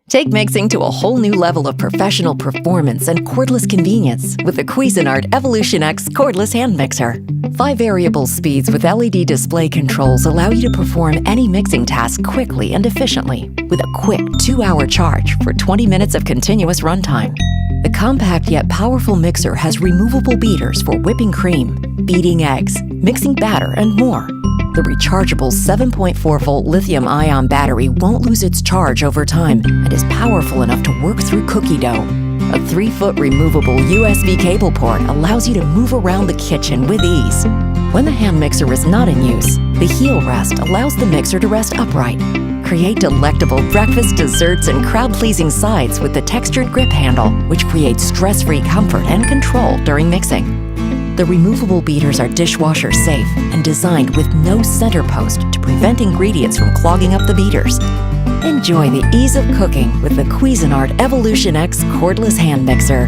Take mixing to a whole new level of professional performance and cordless convenience with the Cuisinart Evolution X cordless hand mixer. 5 variable speeds with LED display controls allow you to perform any mixing task quickly and efficiently with a quick 2-hour charge for 20 minutes of continuous runtime. The compact yet powerful mixer has removable beaters for whipping cream, beating eggs, mixing batter, and more. The rechargeable 7.4-volt lithium-ion battery won't lose its charge over time and is powerful enough to work through cookie dough. A 3-foot removable USB cable port allows you to move around the kitchen with ease. When the hand mixer is not in use, the heel rest allows the mixer to rest upright. Create delectable breakfast, desserts, and crowd-pleasing sides with the textured grip handle, which creates stress-free comfort and control during mixing. The removable beaters are dishwasher safe and designed with no center post to prevent ingredients from clogging up the beaters. Enjoy the ease of cooking with the Cuisinart Evolution X cordless hand mixer.